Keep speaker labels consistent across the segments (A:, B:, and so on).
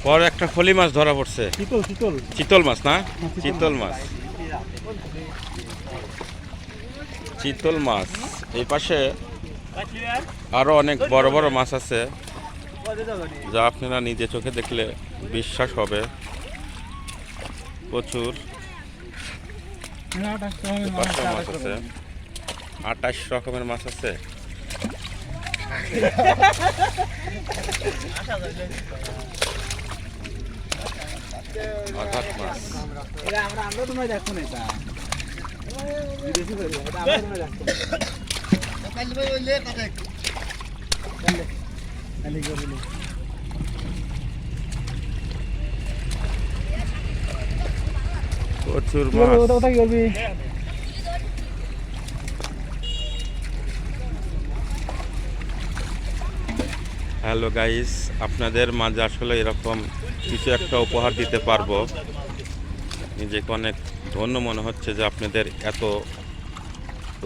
A: বড় একটা ফলি মাছ ধরা পড়ছে। চিতল মাছ না? চিতল মাছ, চিতল মাছ। এই পাশে আরো অনেক বড় বড় মাছ আছে, যা আপনারা নিজে চোখে দেখলে বিশ্বাস হবে। প্রচুর মাছ আছে, 28 রকমের মাছ আছে। আঘাত মাছ। প্রচুর মাছ। হ্যালো গাইস, আপনাদের মাঝে আসলে এরকম কিছু একটা উপহার দিতে পারবো। নিজেকে অনেক ধন্য মনে হচ্ছে যে আপনাদের এত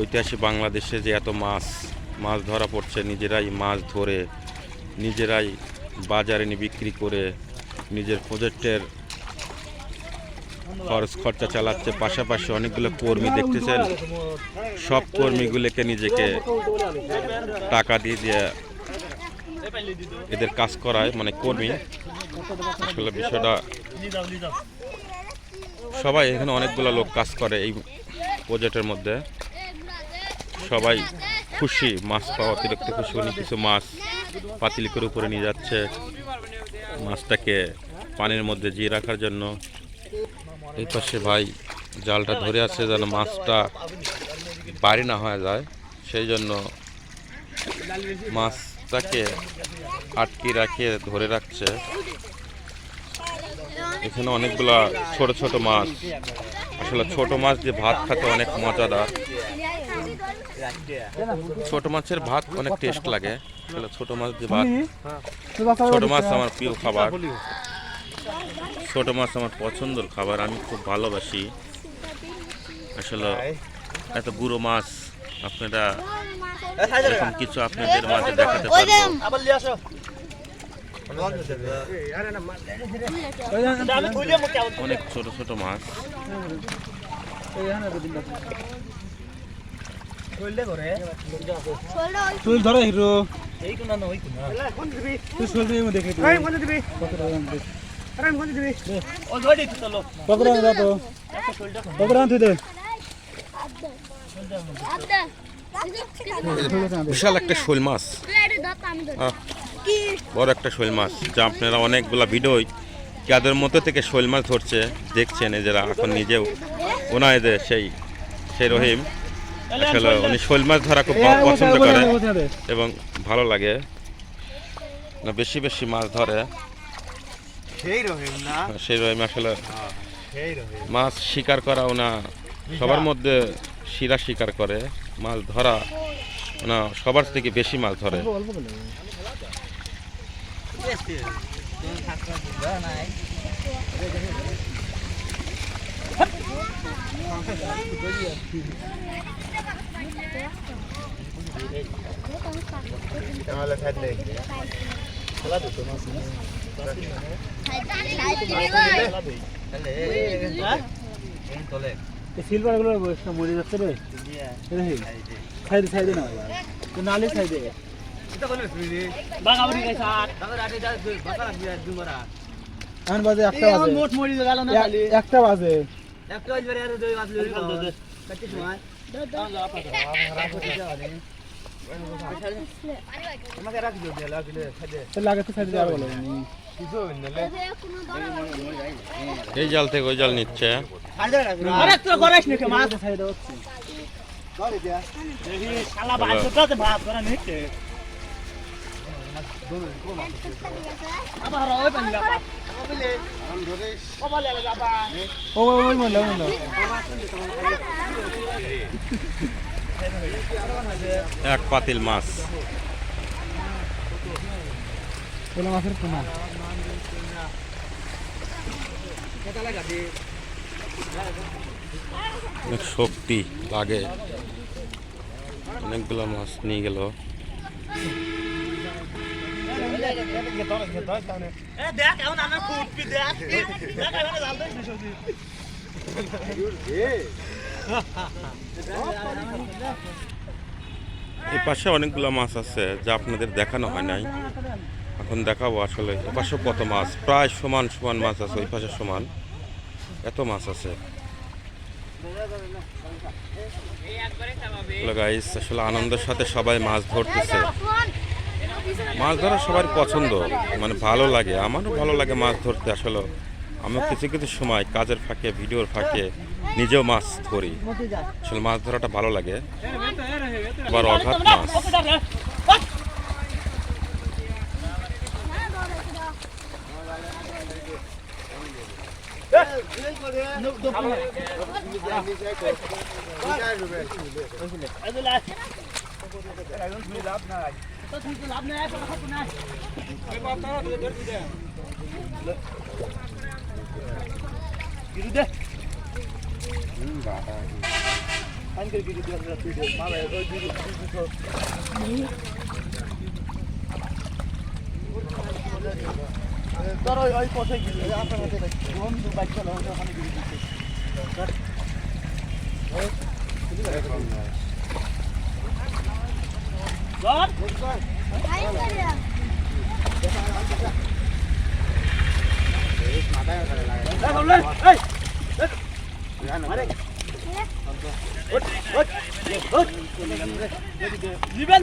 A: ঐতিহাসিক বাংলাদেশে যে এত মাছ ধরা পড়ছে, নিজেরাই মাছ ধরে নিজেরাই বাজারে নিয়ে বিক্রি করে নিজের প্রজেক্টের খরচা চালাচ্ছে। পাশাপাশি অনেকগুলো কর্মী দেখতেছেন, সব কর্মীগুলোকে নিজেকে টাকা দিয়ে এদের কাজ করায়, মানে কর্মী। আসলে বিষয়টা সবাই এখানে অনেকগুলো লোক কাজ করে এই প্রজেক্টের মধ্যে। সবাই খুশি, মাছ পাওয়া অতিরিক্ত খুশি। উনি কিছু মাছ পাতিলিকের উপরে নিয়ে যাচ্ছে, মাছটাকে পানির মধ্যে জিয়ে রাখার জন্য। এই পাশে ভাই জালটা ধরে আছে যেন মাছটা বাড়ি না হয়ে যায়, সেই জন্য মাছটাকে আটকে রাখিয়ে ধরে রাখছে। এখানে অনেকগুলা ছোট ছোট মাছ। আসলে ছোট মাছ দিয়ে ভাত খেতে অনেক মজাদার। ছোট মাছের ভাত অনেক টেস্ট লাগে। আসলে ছোট মাছ দিয়ে ভাত, ছোট মাছ আমার প্রিয় খাবার। ছোট মাছ আমার পছন্দের খাবার, আমি খুব ভালোবাসি। আসলে এত বুড়ো মাছ আপনারা এরকম কিছু আপনাদের মাঝে দেখাতে পারবো। অনেক ছোট ছোট মাছ।
B: ধরো হিরো
A: বিশাল একটা শোল মাছ, বড় একটা শোল মাছ, যা আপনারা অনেকগুলা ভিডিও কাদের মতো থেকে শোল মাছ ধরছে দেখছেন। এরা এখন নিজেও ওনাদের সেই রহিম, আসলে উনি শোল মাছ ধরা খুব পছন্দ করে এবং ভালো লাগে, বেশি বেশি মাছ ধরে। সেই রহিম আসলে মাছ শিকার করা ওনা সবার মধ্যে শিরা শিকার করে। মাছ ধরা ওনা সবার থেকে বেশি মাছ ধরে।
B: সিলভার গুলো মরে যাচ্ছে রে, সাইডে সাইডে না নালে সাইডে এখন বাজে একটা বাজে
A: এই জাল থেকে ওই জাল নিচ্ছে। এক পাতিল মাছ,
B: মাছের পোনা
A: অনেক শক্তি লাগে অনেকগুলো মাছ নিয়ে গেল। এই পাশে অনেকগুলো মাছ আছে যা আপনাদের দেখানো হয় নাই, এখন দেখাবো। আসলে এ পাশে কত মাছ, প্রায় সমান সমান মাছ আছে, ওই পাশে সমান এত মাছ আছে। গাইস আসলে আনন্দের সাথে সবাই মাছ ধরতেছে। মাছ ধরা সবার পছন্দ, মানে ভালো লাগে, আমারও ভালো লাগে মাছ ধরতে। আসলে আমি কিছু কিছু সময় কাজের ফাঁকে, ভিডিওর ফাঁকে নিজেও মাছ ধরি। আসলে মাছ ধরাটা ভালো লাগে। আবার অঘাত মাছ,
B: ওই পথে গিয়ে আপনার হাতে বাইক চালা ওখানে গিয়ে জীবন